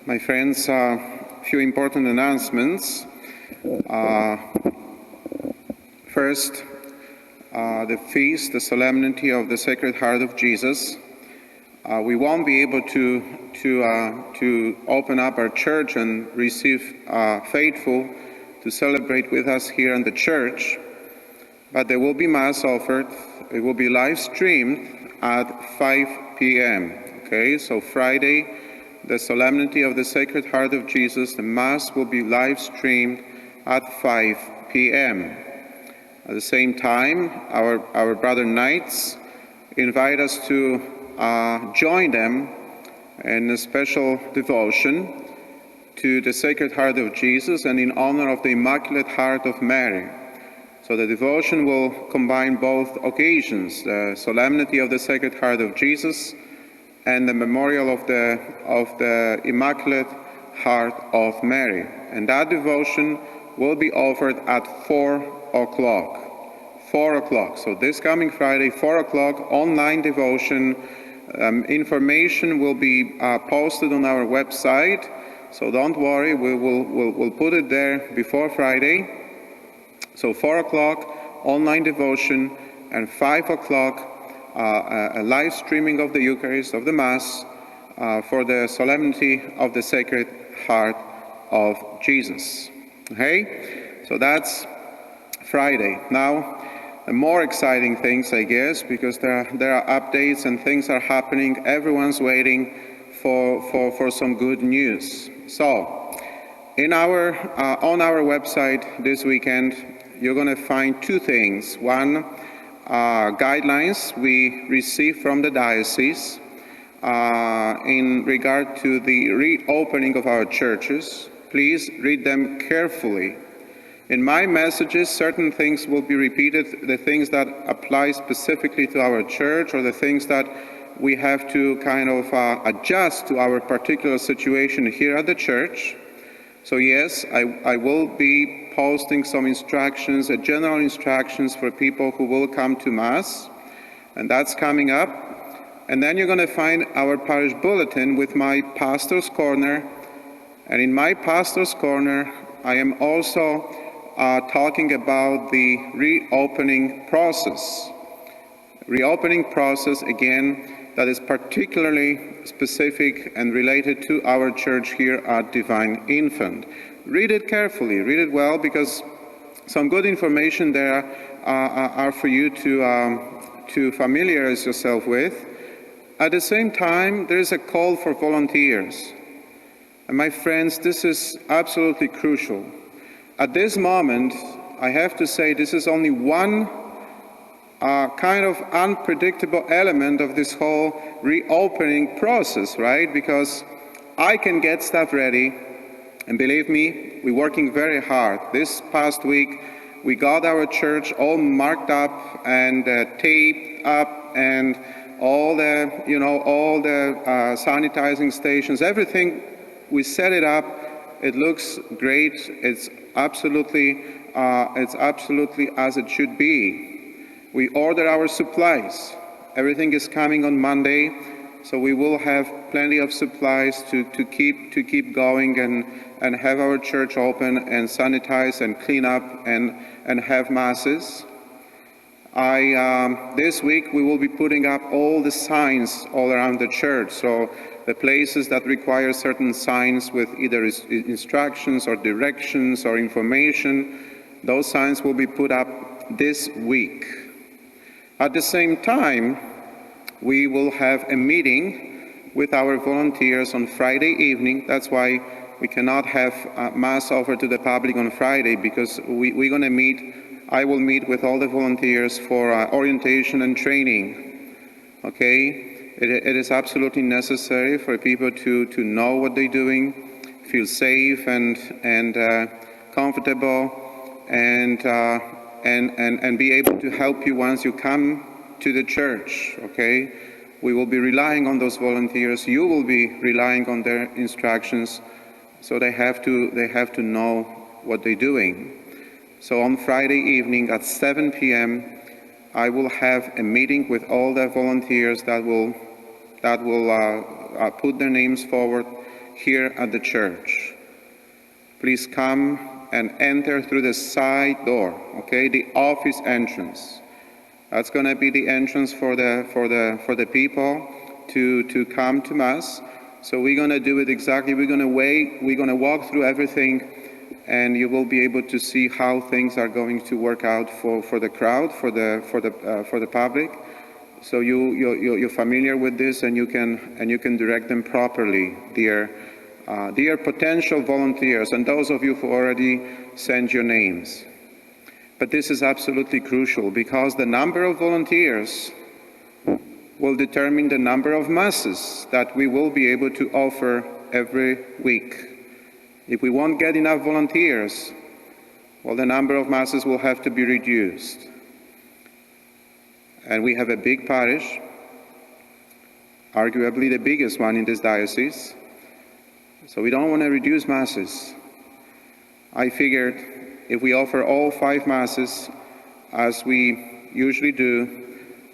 My friends, a few important announcements. First, the feast, the solemnity of the Sacred Heart of Jesus. We won't be able to open up our church and receive faithful to celebrate with us here in the church, but there will be Mass offered. It will be live streamed at 5 p.m. Okay, so Friday, the solemnity of the Sacred Heart of Jesus, the Mass will be live streamed at 5 p.m. At the same time, our brother Knights invite us to join them in a special devotion to the Sacred Heart of Jesus and in honor of the Immaculate Heart of Mary. So the devotion will combine both occasions, the solemnity of the Sacred Heart of Jesus and the memorial of the Immaculate Heart of Mary. And that devotion will be offered at 4 o'clock. 4 o'clock. So this coming Friday, 4 o'clock, online devotion. Information will be posted on our website. So don't worry, we'll put it there before Friday. So 4 o'clock, online devotion, and 5 o'clock, a live streaming of the Eucharist, of the Mass, for the solemnity of the Sacred Heart of Jesus. Okay? So that's Friday. Now, the more exciting things, I guess, because there are updates and things are happening. Everyone's waiting for some good news. So, on our website this weekend, you're going to find two things. One, guidelines we received from the diocese in regard to the reopening of our churches. Please read them carefully. In my messages, certain things will be repeated, the things that apply specifically to our church or the things that we have to kind of adjust to our particular situation here at the church. So yes, I will be posting some instructions, general instructions for people who will come to Mass, and that's coming up. And then you're going to find our parish bulletin with my Pastor's Corner. And in my Pastor's Corner, I am also talking about the reopening process. Reopening process, again, that is particularly specific and related to our church here at Divine Infant. Read it carefully, read it well, because some good information there are for you to familiarize yourself with. At the same time, there is a call for volunteers. And my friends, this is absolutely crucial. At this moment, I have to say this is only one kind of unpredictable element of this whole reopening process, right? Because I can get stuff ready, and believe me, we're working very hard. This past week, we got our church all marked up and taped up, and all the sanitizing stations, everything, we set it up. It looks great. It's absolutely as it should be. We order our supplies. Everything is coming on Monday, so we will have plenty of supplies to keep going and have our church open and sanitize and clean up and have masses. This week we will be putting up all the signs all around the church. So the places that require certain signs with either instructions or directions or information, those signs will be put up this week. At the same time, we will have a meeting with our volunteers on Friday evening. That's why we cannot have Mass offered to the public on Friday, because we're going to meet. I will meet with all the volunteers for orientation and training. Okay? It is absolutely necessary for people to know what they're doing, feel safe and comfortable, and be able to help you once you come to the church. Okay? We will be relying on those volunteers. You will be relying on their instructions, so they have to know what they're doing. So on Friday evening at 7 p.m., I will have a meeting with all the volunteers that will put their names forward here at the church. Please come and enter through the side door, okay? The office entrance. That's going to be the entrance for the people to come to Mass. So we're going to do it exactly. We're going to walk through everything, and you will be able to see how things are going to work out for the crowd, for the public. So you're familiar with this, and you can direct them properly, dear potential volunteers, and those of you who already sent your names. But this is absolutely crucial, because the number of volunteers will determine the number of masses that we will be able to offer every week. If we won't get enough volunteers, well, the number of masses will have to be reduced. And we have a big parish, arguably the biggest one in this diocese, so we don't want to reduce masses. I figured if we offer all 5 masses, as we usually do,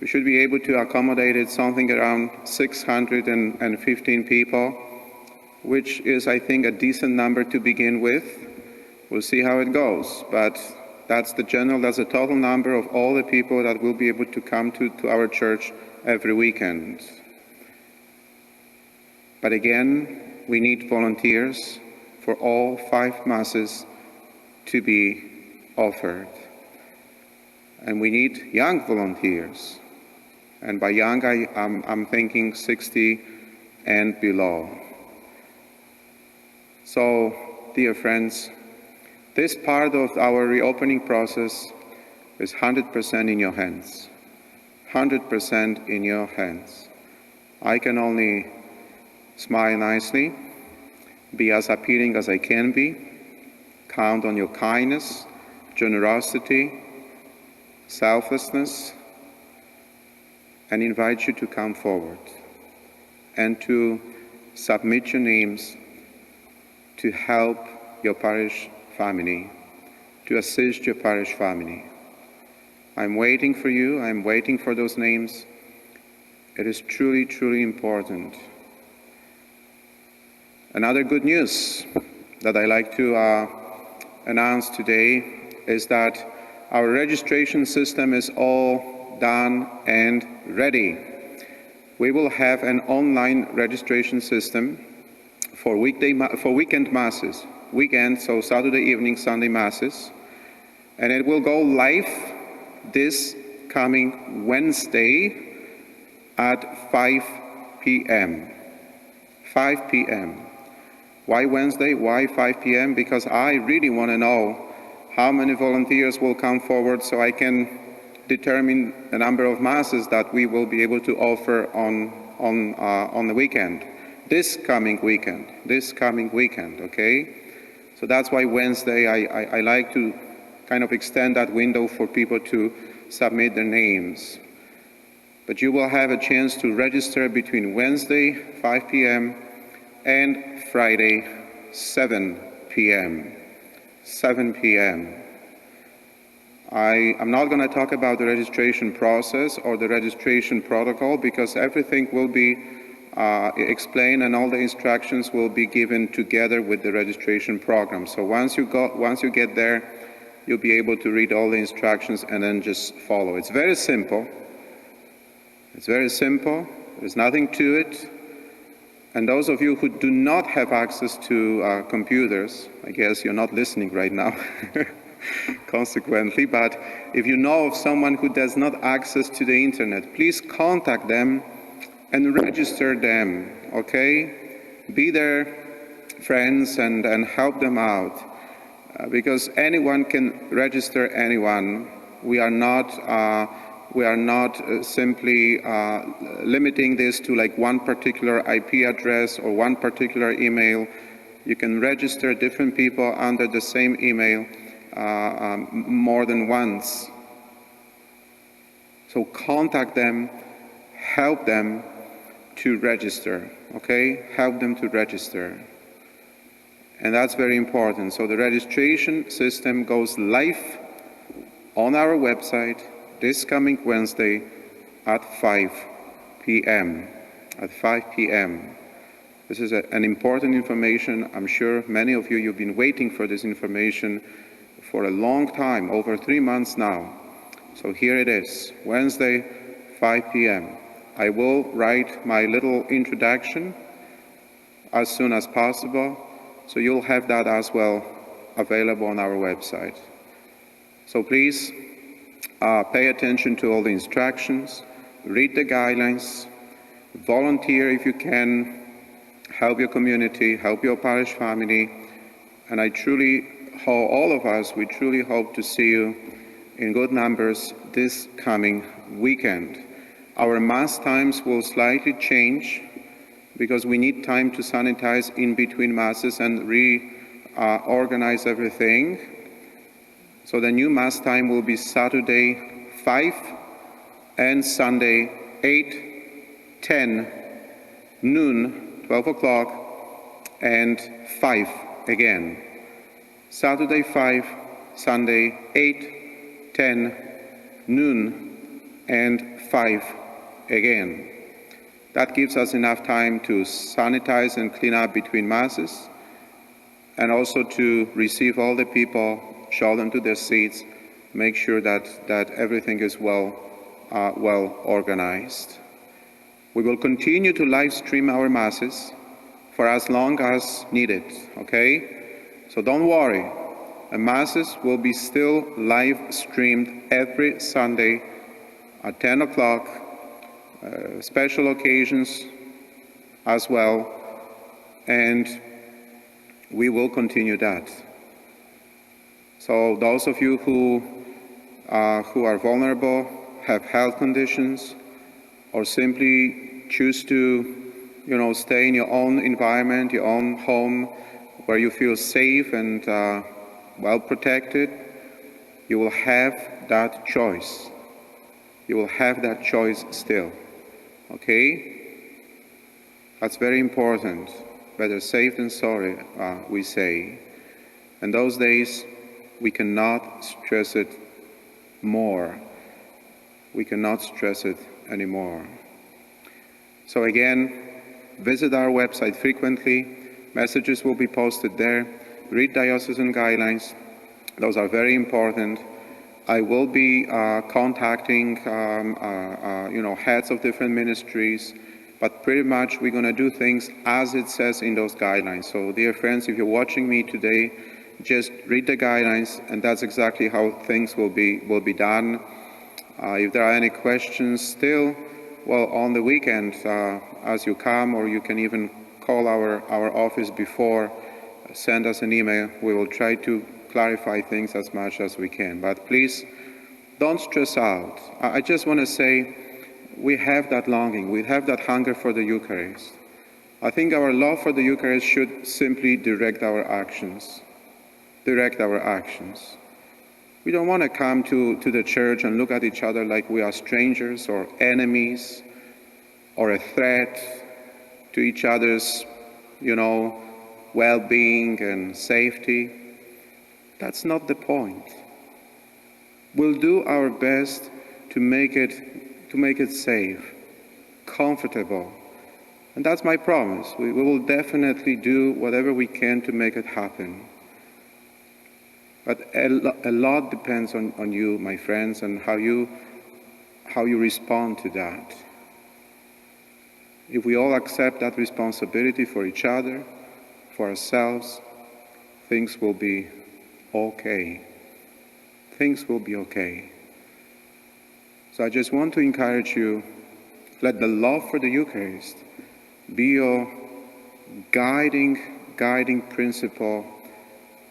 we should be able to accommodate something around 615 people, which is, I think, a decent number to begin with. We'll see how it goes, but that's the total number of all the people that will be able to come to our church every weekend. But again, we need volunteers for all 5 masses to be offered. And we need young volunteers. And by young, I'm thinking 60 and below. So, dear friends, this part of our reopening process is 100% in your hands. 100% in your hands. I can only smile nicely, be as appealing as I can be, count on your kindness, generosity, selflessness, and invite you to come forward and to submit your names to help your parish family, to assist your parish family. I'm waiting for you. I'm waiting for those names. It is truly, truly important. Another good news that I like to announce today is that our registration system is all done and ready. We will have an online registration system for weekend masses, so Saturday evening, Sunday masses, and it will go live this coming Wednesday at 5 p.m. 5 p.m. Why Wednesday? Why 5 p.m.? Because I really want to know how many volunteers will come forward so I can determine the number of masses that we will be able to offer on the weekend. This coming weekend, okay? So that's why Wednesday, I like to kind of extend that window for people to submit their names. But you will have a chance to register between Wednesday, 5 p.m. and Friday, 7 p.m. 7 p.m. I'm not going to talk about the registration process or the registration protocol, because everything will be explained and all the instructions will be given together with the registration program. So once you get there, you'll be able to read all the instructions and then just follow. It's very simple. It's very simple. There's nothing to it. And those of you who do not have access to computers, I guess you're not listening right now, consequently, but if you know of someone who does not access to the internet, please contact them and register them, okay? Be their friends and help them out, because anyone can register anyone. We are not simply limiting this to like one particular IP address or one particular email. You can register different people under the same email more than once. So contact them, help them to register, okay? Help them to register. And that's very important. So the registration system goes live on our website this coming Wednesday at 5 p.m. At 5 p.m. This is an important information. I'm sure many of you, you've been waiting for this information for a long time, over 3 months now. So here it is, Wednesday, 5 p.m. I will write my little introduction as soon as possible, so you'll have that as well available on our website. So please pay attention to all the instructions, read the guidelines, volunteer if you can, help your community, help your parish family, and I truly hope, all of us, we truly hope to see you in good numbers this coming weekend. Our Mass times will slightly change because we need time to sanitize in between Masses and reorganize everything. So the new Mass time will be Saturday 5 and Sunday 8, 10, noon, 12 o'clock, and 5 again. Saturday 5, Sunday 8, 10, noon, and 5 again. That gives us enough time to sanitize and clean up between Masses, and also to receive all the people, show them to their seats, make sure that everything is well organized. We will continue to live stream our Masses for as long as needed, okay? So don't worry, the Masses will be still live streamed every Sunday at 10 o'clock, special occasions as well, and we will continue that. So those of you who are vulnerable, have health conditions, or simply choose to, stay in your own environment, your own home, where you feel safe and well protected, you will have that choice. You will have that choice still, okay? That's very important. Better safe than sorry, we say. And those days, we cannot stress it more. We cannot stress it anymore. So again, visit our website frequently. Messages will be posted there. Read diocesan guidelines. Those are very important. I will be contacting heads of different ministries, but pretty much we're going to do things as it says in those guidelines. So dear friends, if you're watching me today, just read the guidelines, and that's exactly how things will be done. If there are any questions still, well, on the weekend, as you come, or you can even call our office before, send us an email. We will try to clarify things as much as we can. But please, don't stress out. I just want to say, we have that longing, we have that hunger for the Eucharist. I think our love for the Eucharist should simply direct our actions. Direct our actions. We don't want to come to the church and look at each other like we are strangers or enemies or a threat to each other's, well-being and safety. That's not the point. We'll do our best to make it safe, comfortable. And that's my promise. We will definitely do whatever we can to make it happen. But a lot depends on you, my friends, and how you respond to that. If we all accept that responsibility for each other, for ourselves, things will be okay. Things will be okay. So I just want to encourage you, let the love for the Eucharist be your guiding principle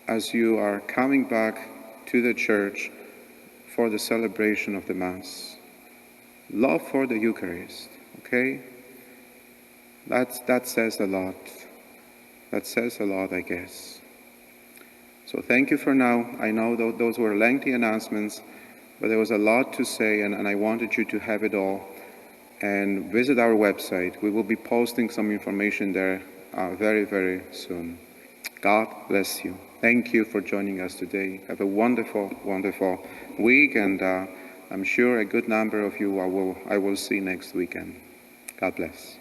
as you are coming back to the church for the celebration of the Mass. Love for the Eucharist, okay? That says a lot. That says a lot, I guess. So thank you for now. I know those were lengthy announcements, but there was a lot to say, and I wanted you to have it all. And visit our website. We will be posting some information there very, very soon. God bless you. Thank you for joining us today. Have a wonderful, wonderful week, and I'm sure a good number of you I will see next weekend. God bless.